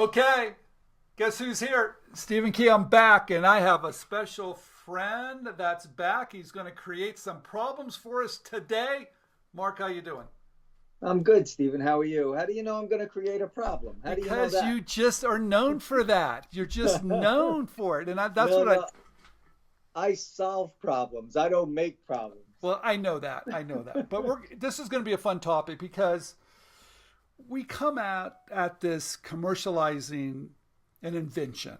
Okay, guess who's here? Stephen Key, I'm back, and I have a special friend that's back. He's going to create some problems for us today. Mark, how you doing? I'm good, Stephen. How are you? How do you know I'm going to create a problem? How do you know Because that? you just are known for that. You're just known for it, and that's No, what I. no. I solve problems. I don't make problems. Well, I know that. I know that. But this is going to be a fun topic because we come at this commercializing an invention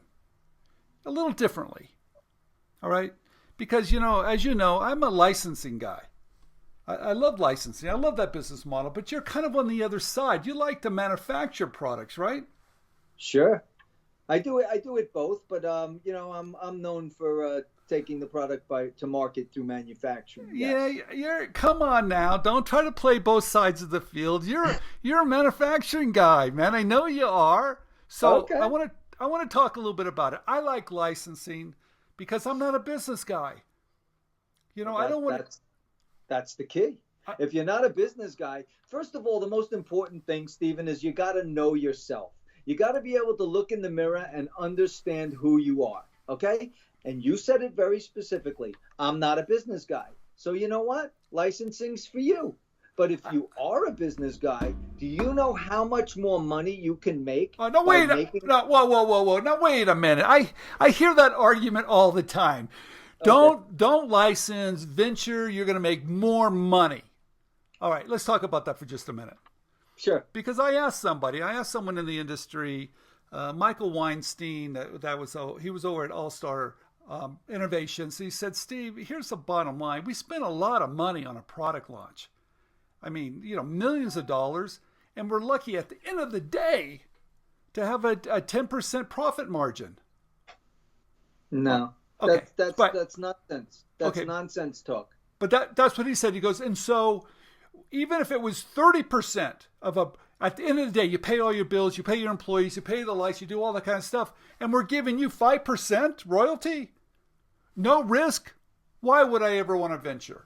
a little differently. All right, because as you know, I'm a licensing guy. I love licensing. I love that business model. But you're kind of on the other side. You like to manufacture products, right? Sure. I do it. I do it both, but I'm known for taking the product by to market through manufacturing. Yeah, Yes. you're. Come on now, don't try to play both sides of the field. You're a manufacturing guy, man. I know you are. So I Okay. want to I want to talk a little bit about it. I like licensing because I'm not a business guy. Well, I don't want to. that's the key. If you're not a business guy, first of all, the most important thing, Stephen, is you got to know yourself. You got to be able to look in the mirror and understand who you are. Okay. And you said it very specifically. I'm not a business guy. So you know what? Licensing's for you. But if you are a business guy, do you know how much more money you can make Oh, no, by wait. making? No, whoa, whoa, whoa, whoa. Now, wait a minute. I hear that argument all the time. Okay. Don't license venture. You're going to make more money. All right, let's talk about that for just a minute. Sure. Because I asked someone in the industry, Michael Weinstein, he was over at All Star Innovations. He said, Steve, here's the bottom line: we spent a lot of money on a product launch. I mean, millions of dollars, and we're lucky at the end of the day to have a 10% profit margin. Oh, No. okay, but That's nonsense. That's okay, nonsense talk. but that's what he said. He goes, and so even if it was 30% of a, at the end of the day, you pay all your bills, you pay your employees, you pay the lights, you do all that kind of stuff, and we're giving you 5% royalty, no risk. Why would I ever want to venture?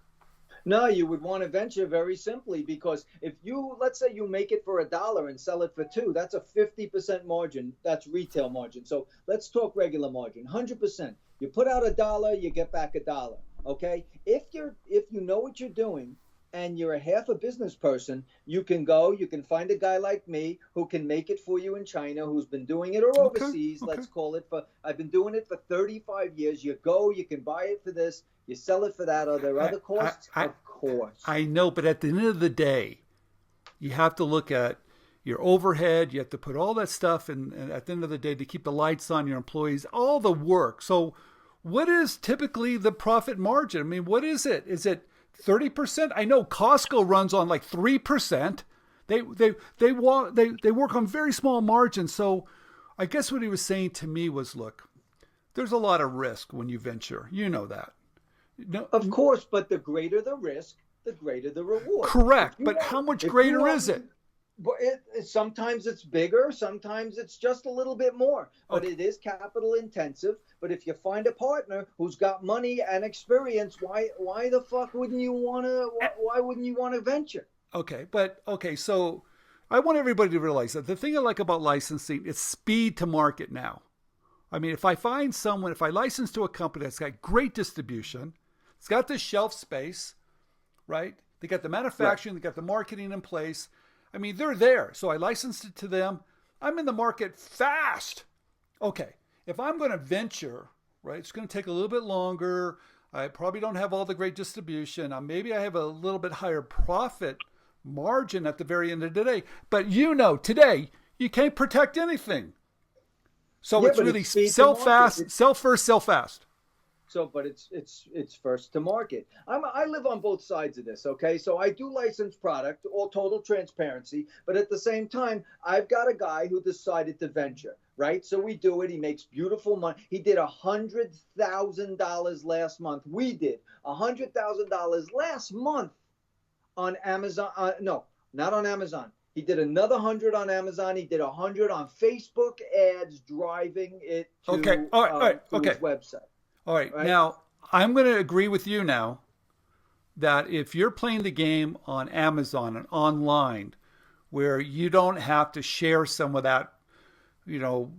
No, you would want to venture very simply because if you, let's say you make it for $1 and sell it for two, that's a 50% margin. That's retail margin. So let's talk regular margin, 100%. You put out $1, you get back $1. Okay. If you know what you're doing and you're a half a business person, you can find a guy like me who can make it for you in China, who's been doing it or Okay, overseas. okay. Let's call it I've been doing it for 35 years. You go, you can buy it for this, you sell it for that. Are there I, other I, costs? I, Of course. I know, but at the end of the day, you have to look at your overhead. You have to put all that stuff in, and at the end of the day, to keep the lights on, your employees, all the work. So, what is typically the profit margin? I mean, what is it? Is it 30%? I know Costco runs on like 3%. They work on very small margins. So, I guess what he was saying to me was, look, there's a lot of risk when you venture. You know that. No, Of course, but the greater the risk, the greater the reward. correct. But how much If you greater is want, it? but sometimes it's bigger, sometimes it's just a little bit more. But Okay. it is capital intensive. But if you find a partner who's got money and experience, why the fuck wouldn't you wanna? Why wouldn't you want to venture? Okay, so I want everybody to realize that the thing I like about licensing is speed to market now. I mean, if I license to a company that's got great distribution, it's got the shelf space, right? They got the Right. manufacturing, they got the marketing in place. I mean, they're there. So I licensed it to them. I'm in the market fast. Okay, if I'm going to venture, right, it's going to take a little bit longer. I probably don't have all the great distribution. Maybe I have a little bit higher profit margin at the very end of the day. But today, you can't protect anything. So Yeah, it's but really it's speed to sell market. fast, sell first, sell fast. But it's first to market. I live on both sides of this. Okay, so I do license product, all total transparency. But at the same time, I've got a guy who decided to venture. Right, so we do it. He makes beautiful money. He did $100,000 last month. We did $100,000 last month on Amazon. No, not on Amazon. He did another 100 on Amazon. He did 100 on Facebook ads, driving it Okay. to All right. to his Okay. website. All right. Right. Now, I'm going to agree with you now that if you're playing the game on Amazon and online, where you don't have to share some of that you know,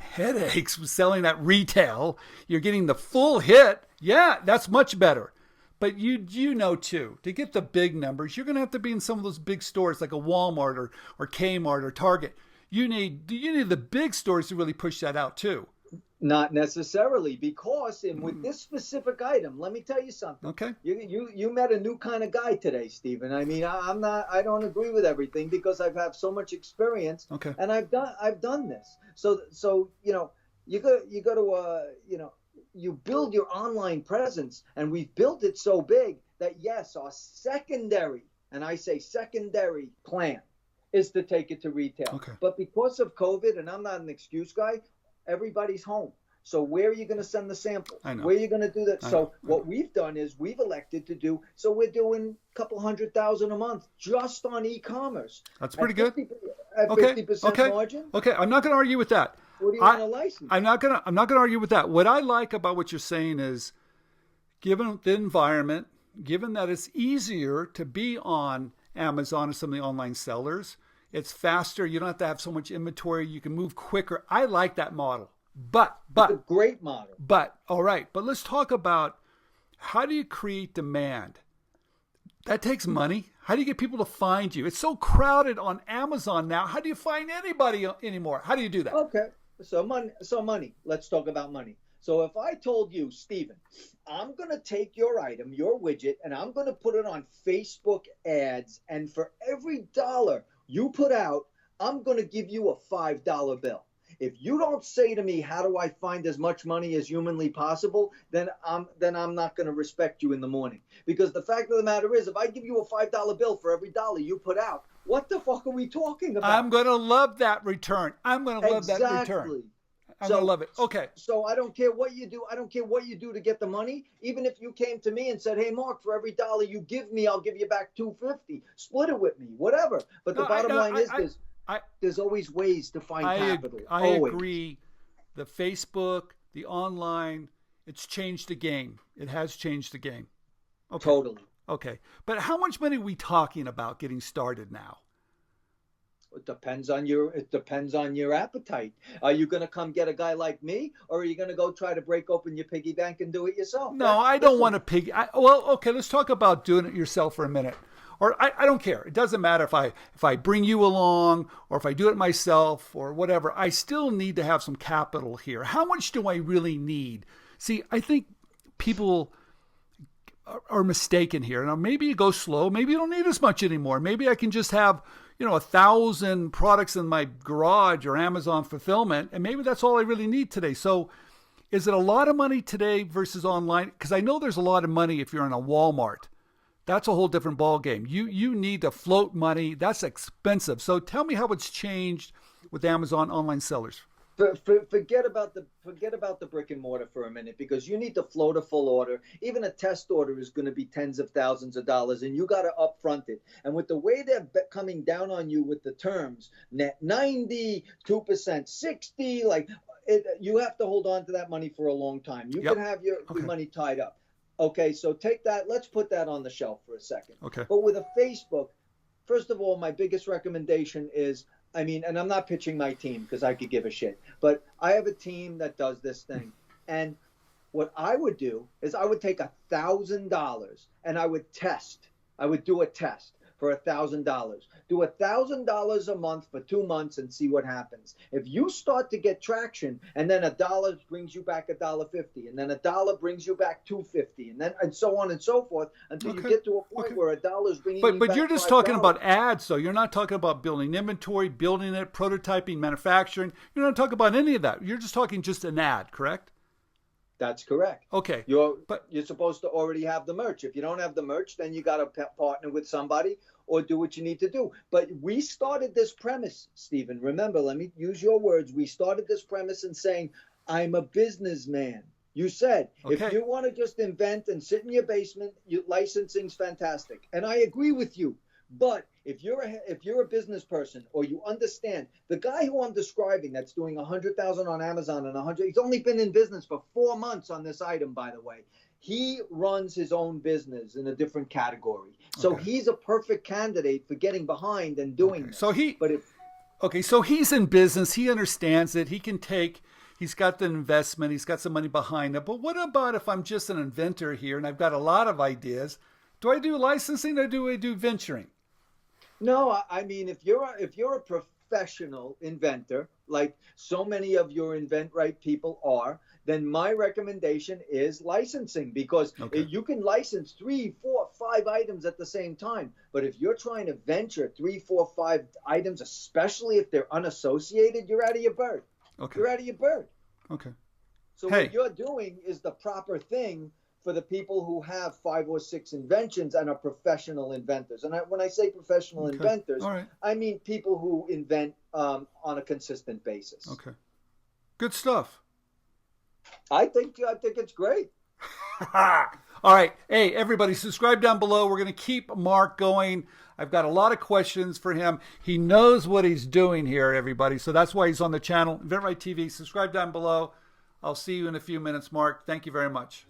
headaches with selling at retail. You're getting the full hit. Yeah, that's much better. But you know too, to get the big numbers, you're going to have to be in some of those big stores like a Walmart or Kmart or Target. You need the big stores to really push that out too. Not necessarily, because with this specific item, let me tell you something. Okay. You met a new kind of guy today, Stephen. I mean, I don't agree with everything because I've had so much experience. Okay. And I've done this. So you know, you go to you know, you build your online presence, and we've built it so big that yes, our secondary, and I say secondary plan is to take it to retail. Okay. But because of COVID, and I'm not an excuse guy, everybody's home. So where are you going to send the samples? I know. Where are you going to do that? I So know. what we've done is we've elected to do, so we're doing a couple 100,000 a month just on e-commerce. That's pretty good. At Okay. 50% margin. Okay. I'm not going to argue with that. What do you want to license? I'm not going to argue with that. What I like about what you're saying is, given the environment, given that it's easier to be on Amazon and some of the online sellers, it's faster. You don't have to have so much inventory. You can move quicker. I like that model. But it's a great model. But all right. But let's talk about, how do you create demand? That takes money. How do you get people to find you? It's so crowded on Amazon now. How do you find anybody anymore? How do you do that? Okay. So money. Let's talk about money. So if I told you, Stephen, I'm going to take your item, your widget, and I'm going to put it on Facebook ads, and for every dollar you put out, I'm going to give you a $5 bill. If you don't say to me, how do I find as much money as humanly possible, then I'm not going to respect you in the morning. Because the fact of the matter is, if I give you a $5 bill for every dollar you put out, what the fuck are we talking about? I'm going to love that return. I'm going to love that return. Exactly. I'm going to love it. Okay. So I don't care what you do. I don't care what you do to get the money. Even if you came to me and said, hey, Mark, for every dollar you give me, I'll give you back $2.50. Split it with me, whatever. But the bottom line is there's always ways to find capital. I agree. The Facebook, the online, it's changed the game. It has changed the game. Okay. Totally. Okay. But how much money are we talking about getting started now? It depends on your appetite. Are you going to come get a guy like me, or are you going to go try to break open your piggy bank and do it yourself? No, I don't want to piggy. Well, okay, let's talk about doing it yourself for a minute. Or I don't care. It doesn't matter if I bring you along or if I do it myself or whatever. I still need to have some capital here. How much do I really need? See, I think people are mistaken here. Now, maybe you go slow. Maybe you don't need as much anymore. Maybe I can just have 1,000 products in my garage or Amazon fulfillment, and maybe that's all I really need today. So is it a lot of money today versus online? Because I know there's a lot of money if you're in a Walmart. That's a whole different ballgame. You need to float money. That's expensive. So tell me how it's changed with Amazon online sellers. Forget about the brick and mortar for a minute, because you need to float a full order. Even a test order is going to be tens of thousands of dollars, and you got to upfront it. And with the way they're coming down on you with the terms, net 90, 2%, 60, you have to hold on to that money for a long time. You can have your money tied up. Okay, so take that. Let's put that on the shelf for a second. Okay. But with a Facebook, first of all, my biggest recommendation is, and I'm not pitching my team because I could give a shit, but I have a team that does this thing. And what I would do is I would take $1,000 and I would test. I would do a test for $1,000. Do $1,000 a month for 2 months and see what happens. If you start to get traction, and then $1 brings you back $1.50, and then $1 brings you back $2.50, and so on and so forth until you get to a point where $1 is bringing you back. But you're just $5. talking about ads, though. You're not talking about building inventory, building it, prototyping, manufacturing. You're not talking about any of that. You're just talking just an ad, correct? That's correct. Okay. You're supposed to already have the merch. If you don't have the merch, then you got to partner with somebody or do what you need to do. But we started this premise, Stephen. Remember, let me use your words. We started this premise in saying, I'm a businessman. You said, if you want to just invent and sit in your basement, licensing's fantastic. And I agree with you. But if you're a business person, or you understand, the guy who I'm describing that's doing 100,000 on Amazon and 100, he's only been in business for 4 months on this item, by the way. He runs his own business in a different category. So he's a perfect candidate for getting behind and doing this. So Okay, so he's in business. He understands it. He's got the investment. He's got some money behind it. But what about if I'm just an inventor here and I've got a lot of ideas? Do I do licensing or do I do venturing? No, I mean, if you're a professional inventor, like so many of your InventRight people are, then my recommendation is licensing, because you can license 3, 4, 5 items at the same time. But if you're trying to venture 3, 4, 5 items, especially if they're unassociated, you're out of your bird. Okay. You're out of your bird. Okay. So what you're doing is the proper thing for the people who have 5 or 6 inventions and are professional inventors. And when I say professional inventors, I mean people who invent on a consistent basis. Okay. Good stuff. I think it's great. All right. Hey, everybody, subscribe down below. We're going to keep Marc going. I've got a lot of questions for him. He knows what he's doing here, everybody. So that's why he's on the channel, InventRightTV. Subscribe down below. I'll see you in a few minutes, Marc. Thank you very much.